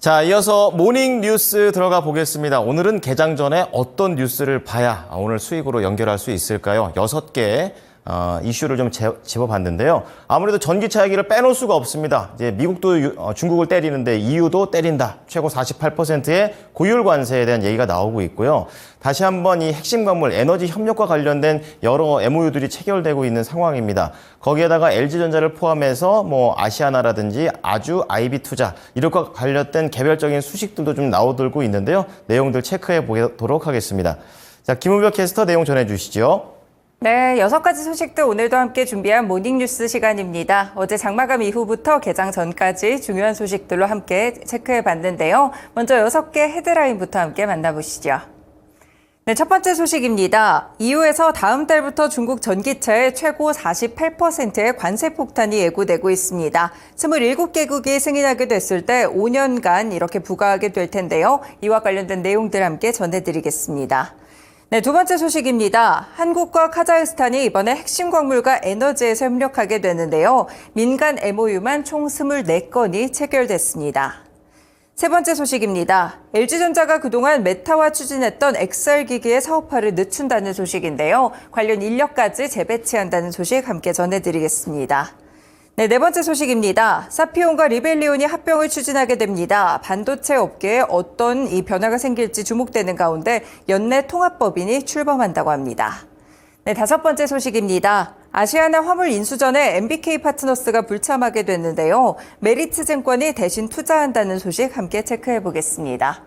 자, 이어서 모닝 뉴스 들어가 보겠습니다. 오늘은 개장 전에 어떤 뉴스를 봐야 오늘 수익으로 연결할 수 있을까요? 6개 이슈를 좀 집어봤는데요. 아무래도 전기차 얘기를 빼놓을 수가 없습니다. 이제 미국도 중국을 때리는데 EU도 때린다. 최고 48%의 고율 관세에 대한 얘기가 나오고 있고요. 다시 한번 이 핵심 광물 에너지 협력과 관련된 여러 MOU들이 체결되고 있는 상황입니다. 거기에다가 LG전자를 포함해서 아시아나라든지 아주 IB투자 이것과 관련된 개별적인 수식들도 좀 나오들고 있는데요. 내용들 체크해 보도록 하겠습니다. 자, 김은벽 캐스터 내용 전해주시죠. 네, 6가지 소식도 오늘도 함께 준비한 모닝뉴스 시간입니다. 어제 장마감 이후부터 개장 전까지 중요한 소식들로 함께 체크해봤는데요. 먼저 6개 헤드라인부터 함께 만나보시죠. 네, 첫 번째 소식입니다. EU에서 다음 달부터 중국 전기차에 최고 48%의 관세 폭탄이 예고되고 있습니다. 27개국이 승인하게 됐을 때 5년간 이렇게 부과하게 될 텐데요. 이와 관련된 내용들 함께 전해드리겠습니다. 네, 두 번째 소식입니다. 한국과 카자흐스탄이 이번에 핵심 광물과 에너지에서 협력하게 되는데요. 민간 MOU만 총 24건이 체결됐습니다. 세 번째 소식입니다. LG전자가 그동안 메타와 추진했던 XR기기의 사업화를 늦춘다는 소식인데요. 관련 인력까지 재배치한다는 소식 함께 전해드리겠습니다. 네 번째 소식입니다. 사피온과 리벨리온이 합병을 추진하게 됩니다. 반도체 업계에 어떤 이 변화가 생길지 주목되는 가운데 연내 통합법인이 출범한다고 합니다. 네, 다섯 번째 소식입니다. 아시아나 화물 인수전에 MBK 파트너스가 불참하게 됐는데요. 메리츠증권이 대신 투자한다는 소식 함께 체크해 보겠습니다.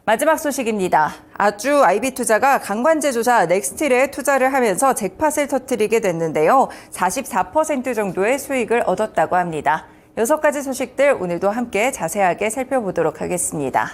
마지막 소식입니다. 아주 IB투자가 강관제 조사 넥스틸에 투자를 하면서 잭팟을 터뜨리게 됐는데요. 44% 정도의 수익을 얻었다고 합니다. 6가지 소식들 오늘도 함께 자세하게 살펴보도록 하겠습니다.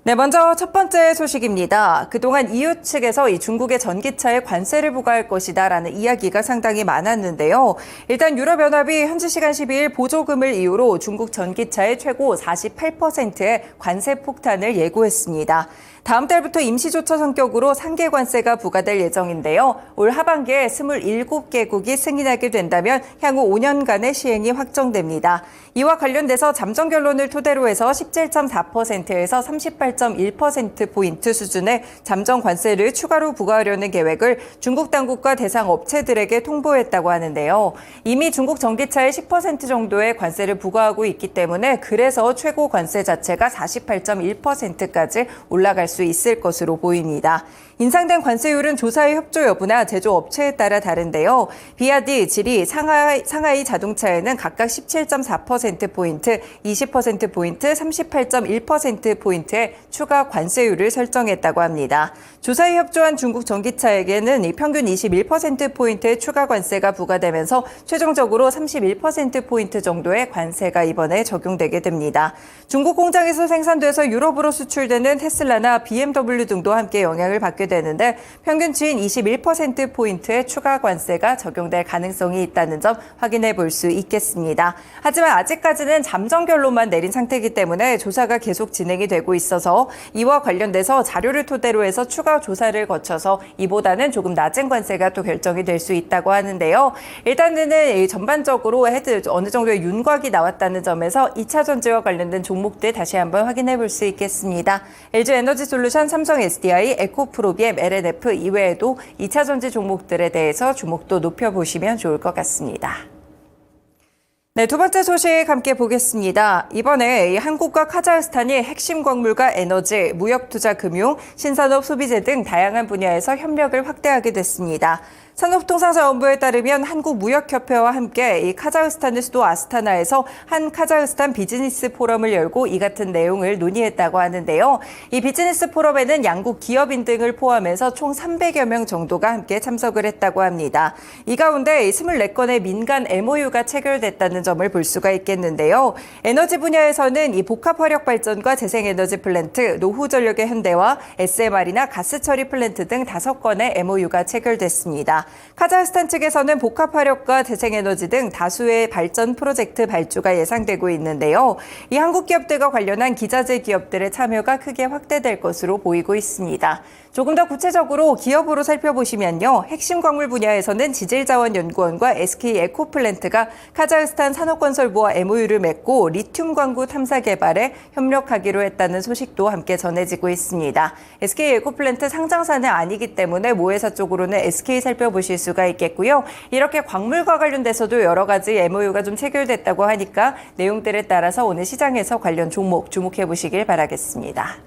네, 먼저 첫 번째 소식입니다. 그동안 EU 측에서 이 중국의 전기차에 관세를 부과할 것이다라는 이야기가 상당히 많았는데요. 일단 유럽연합이 현지 시간 12일 보조금을 이유로 중국 전기차에 최고 48%의 관세 폭탄을 예고했습니다. 다음 달부터 임시조처 성격으로 상계 관세가 부과될 예정인데요. 올 하반기에 27개국이 승인하게 된다면 향후 5년간의 시행이 확정됩니다. 이와 관련돼서 잠정 결론을 토대로 해서 17.4%에서 38.1%포인트 수준의 잠정 관세를 추가로 부과하려는 계획을 중국 당국과 대상 업체들에게 통보했다고 하는데요. 이미 중국 전기차에 10% 정도의 관세를 부과하고 있기 때문에 그래서 최고 관세 자체가 48.1%까지 올라갈 수 있을 것으로 보입니다. 인상된 관세율은 조사의 협조 여부나 제조업체에 따라 다른데요. 비아디, 지리, 상하이 자동차에는 각각 17.4%포인트, 20%포인트, 38.1%포인트의 추가 관세율을 설정했다고 합니다. 조사에 협조한 중국 전기차에게는 평균 21%포인트의 추가 관세가 부과되면서 최종적으로 31%포인트 정도의 관세가 이번에 적용되게 됩니다. 중국 공장에서 생산돼서 유럽으로 수출되는 테슬라나 BMW 등도 함께 영향을 받게 되는데 평균치인 21%포인트의 추가 관세가 적용될 가능성이 있다는 점 확인해 볼 수 있겠습니다. 하지만 아직까지는 잠정 결론만 내린 상태이기 때문에 조사가 계속 진행이 되고 있어서 이와 관련돼서 자료를 토대로 해서 추가 조사를 거쳐서 이보다는 조금 낮은 관세가 또 결정이 될 수 있다고 하는데요. 일단은 전반적으로 어느 정도의 윤곽이 나왔다는 점에서 2차 전지와 관련된 종목들 다시 한번 확인해 볼 수 있겠습니다. LG에너지솔루션, 삼성 SDI, 에코프로비엠, LNF 이외에도 2차 전지 종목들에 대해서 주목도 높여보시면 좋을 것 같습니다. 네, 두 번째 소식 함께 보겠습니다. 이번에 한국과 카자흐스탄이 핵심 광물과 에너지, 무역투자 금융, 신산업 소비재 등 다양한 분야에서 협력을 확대하게 됐습니다. 산업통상자원부에 따르면 한국무역협회와 함께 이 카자흐스탄의 수도 아스타나에서 한 카자흐스탄 비즈니스 포럼을 열고 이 같은 내용을 논의했다고 하는데요. 이 비즈니스 포럼에는 양국 기업인 등을 포함해서 총 300여 명 정도가 함께 참석을 했다고 합니다. 이 가운데 24건의 민간 MOU가 체결됐다는 점을 볼 수가 있겠는데요. 에너지 분야에서는 이 복합화력발전과 재생에너지 플랜트, 노후전력의 현대와 SMR이나 가스처리 플랜트 등 5건의 MOU가 체결됐습니다. 카자흐스탄 측에서는 복합화력과 재생에너지 등 다수의 발전 프로젝트 발주가 예상되고 있는데요. 이 한국 기업들과 관련한 기자재 기업들의 참여가 크게 확대될 것으로 보이고 있습니다. 조금 더 구체적으로 기업으로 살펴보시면요. 핵심 광물 분야에서는 지질자원연구원과 SK에코플랜트가 카자흐스탄 산업건설부와 MOU를 맺고 리튬 광구 탐사 개발에 협력하기로 했다는 소식도 함께 전해지고 있습니다. SK에코플랜트 상장사는 아니기 때문에 모회사 쪽으로는 SK 살펴보실 수가 있겠고요. 이렇게 광물과 관련돼서도 여러 가지 MOU가 좀 체결됐다고 하니까 내용들에 따라서 오늘 시장에서 관련 종목 주목해 보시길 바라겠습니다.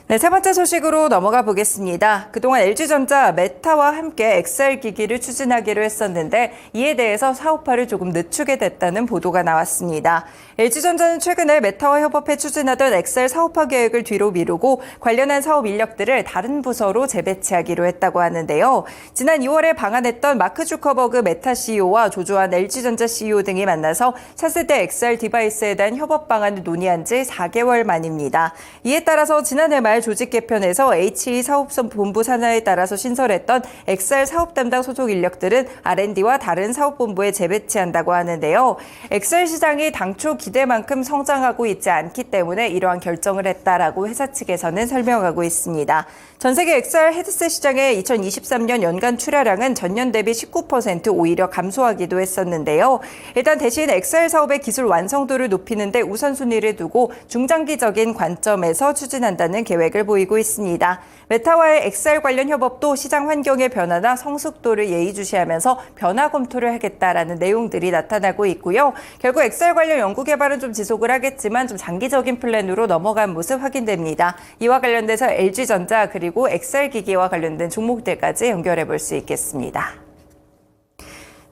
네, 세 번째 소식으로 넘어가 보겠습니다. 그동안 LG전자 메타와 함께 XR 기기를 추진하기로 했었는데 이에 대해서 사업화를 조금 늦추게 됐다는 보도가 나왔습니다. LG전자는 최근에 메타와 협업해 추진하던 XR 사업화 계획을 뒤로 미루고 관련한 사업 인력들을 다른 부서로 재배치하기로 했다고 하는데요. 지난 2월에 방한했던 마크 주커버그 메타 CEO와 조조한 LG전자 CEO 등이 만나서 차세대 XR 디바이스에 대한 협업 방안을 논의한 지 4개월 만입니다. 이에 따라서 지난해 말 조직 개편에서 HE 사업본부 산하에 따라서 신설했던 XR 사업 담당 소속 인력들은 R&D와 다른 사업본부에 재배치한다고 하는데요. XR 시장이 당초 기대만큼 성장하고 있지 않기 때문에 이러한 결정을 했다라고 회사 측에서는 설명하고 있습니다. 전 세계 XR 헤드셋 시장의 2023년 연간 출하량은 전년 대비 19% 오히려 감소하기도 했었는데요. 일단 대신 XR 사업의 기술 완성도를 높이는 데 우선순위를 두고 중장기적인 관점에서 추진한다는 계획을 보이고 있습니다. 메타와의 XR 관련 협업도 시장 환경의 변화나 성숙도를 예의주시하면서 변화 검토를 하겠다라는 내용들이 나타나고 있고요. 결국 XR 관련 연구 개발은 좀 지속을 하겠지만 좀 장기적인 플랜으로 넘어간 모습 확인됩니다. 이와 관련돼서 LG전자 그리고 XR 기기와 관련된 종목들까지 연결해 볼 수 있겠습니다.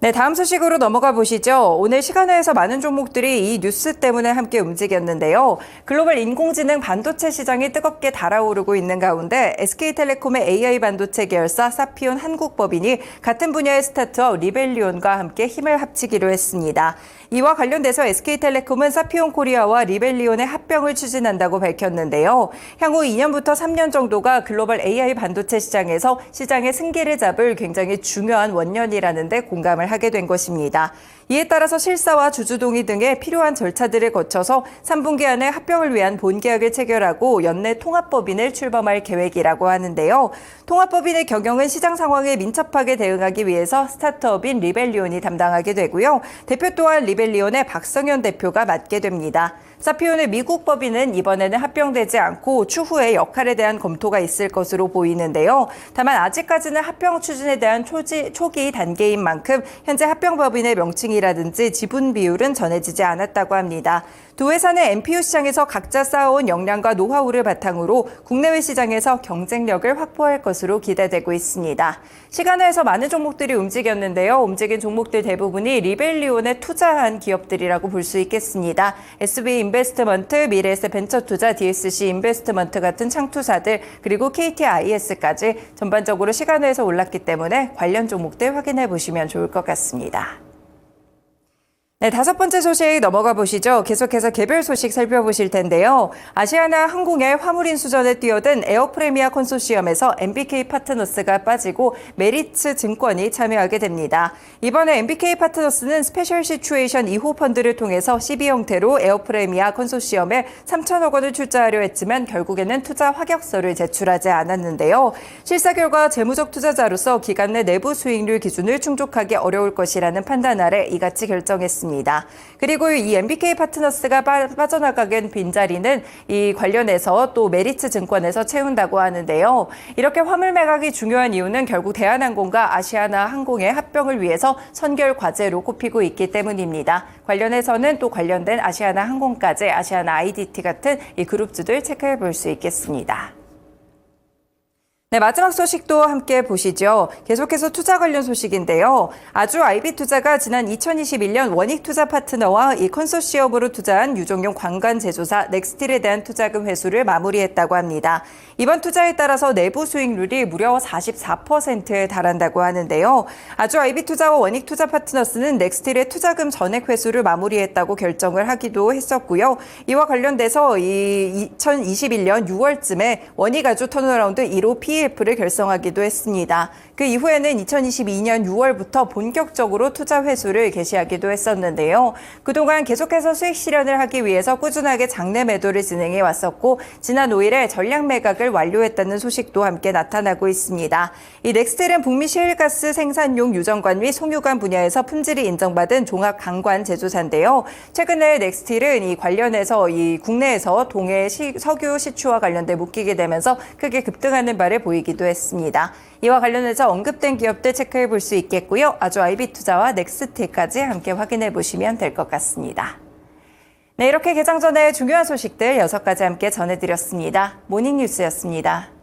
네, 다음 소식으로 넘어가 보시죠. 오늘 시간회에서 많은 종목들이 이 뉴스 때문에 함께 움직였는데요. 글로벌 인공지능 반도체 시장이 뜨겁게 달아오르고 있는 가운데 SK텔레콤의 AI 반도체 계열사 사피온 한국법인이 같은 분야의 스타트업 리벨리온과 함께 힘을 합치기로 했습니다. 이와 관련돼서 SK텔레콤은 사피온 코리아와 리벨리온의 합병을 추진한다고 밝혔는데요. 향후 2년부터 3년 정도가 글로벌 AI 반도체 시장에서 시장의 승기를 잡을 굉장히 중요한 원년이라는 데 공감을 하게 된 것입니다. 이에 따라서 실사와 주주동의 등의 필요한 절차들을 거쳐서 3분기 안에 합병을 위한 본계약을 체결하고 연내 통합법인을 출범할 계획이라고 하는데요. 통합법인의 경영은 시장 상황에 민첩하게 대응하기 위해서 스타트업인 리벨리온이 담당하게 되고요. 대표 또한 리벨리온의 박성현 대표가 맡게 됩니다. 사피온의 미국 법인은 이번에는 합병되지 않고 추후에 역할에 대한 검토가 있을 것으로 보이는데요. 다만 아직까지는 합병 추진에 대한 초기 단계인 만큼 현재 합병 법인의 명칭이라든지 지분 비율은 전해지지 않았다고 합니다. 두 회사는 NPU 시장에서 각자 쌓아온 역량과 노하우를 바탕으로 국내외 시장에서 경쟁력을 확보할 것으로 기대되고 있습니다. 시간회에서 많은 종목들이 움직였는데요. 움직인 종목들 대부분이 리벨리온에 투자한 기업들이라고 볼 수 있겠습니다. SB 인베스트먼트, 미래에셋 벤처투자, DSC 인베스트먼트 같은 창투사들, 그리고 KTIS까지 전반적으로 시간회에서 올랐기 때문에 관련 종목들 확인해 보시면 좋을 것 같습니다. 네, 다섯 번째 소식 넘어가 보시죠. 계속해서 개별 소식 살펴보실 텐데요. 아시아나 항공의 화물인 수전에 뛰어든 에어프레미아 컨소시엄에서 MBK 파트너스가 빠지고 메리츠 증권이 참여하게 됩니다. 이번에 MBK 파트너스는 스페셜 시츄에이션 2호 펀드를 통해서 CB 형태로 에어프레미아 컨소시엄에 3천억 원을 출자하려 했지만 결국에는 투자 확약서를 제출하지 않았는데요. 실사 결과 재무적 투자자로서 기간 내 내부 수익률 기준을 충족하기 어려울 것이라는 판단 아래 이같이 결정했습니다. 그리고 이 MBK 파트너스가 빠져나가게 된 빈자리는 이 관련해서 또 메리츠 증권에서 채운다고 하는데요. 이렇게 화물 매각이 중요한 이유는 결국 대한항공과 아시아나 항공의 합병을 위해서 선결 과제로 꼽히고 있기 때문입니다. 관련해서는 또 관련된 아시아나 항공까지 아시아나 IDT 같은 이 그룹주들 체크해 볼 수 있겠습니다. 네, 마지막 소식도 함께 보시죠. 계속해서 투자 관련 소식인데요. 아주 IB투자가 지난 2021년 원익투자 파트너와 이 컨소시엄으로 투자한 유종용 관관 제조사 넥스틸에 대한 투자금 회수를 마무리했다고 합니다. 이번 투자에 따라서 내부 수익률이 무려 44%에 달한다고 하는데요. 아주 IB투자와 원익투자 파트너스는 넥스틸의 투자금 전액 회수를 마무리했다고 결정을 하기도 했었고요. 이와 관련돼서 이 2021년 6월쯤에 원익아주 턴어라운드 1호 PEF를 결성하기도 했습니다. 그 이후에는 2022년 6월부터 본격적으로 투자 회수를 개시하기도 했었는데요. 그동안 계속해서 수익 실현을 하기 위해서 꾸준하게 장내 매도를 진행해 왔었고 지난 5일에 전량 매각을 완료했다는 소식도 함께 나타나고 있습니다. 이 넥스틸은 북미 시일가스 생산용 유정관 및 송유관 분야에서 품질이 인정받은 종합 강관 제조사인데요. 최근에 넥스틸은 이 관련해서 이 국내에서 동해 석유 시추와 관련돼 묶이게 되면서 크게 급등하는 바를 보이기도 했습니다. 이와 관련해서 언급된 기업들 체크해 볼 수 있겠고요. 아주 IB투자와 넥스틸까지 함께 확인해 보시면 될 것 같습니다. 네, 이렇게 개장 전에 중요한 소식들 6가지 함께 전해드렸습니다. 모닝뉴스였습니다.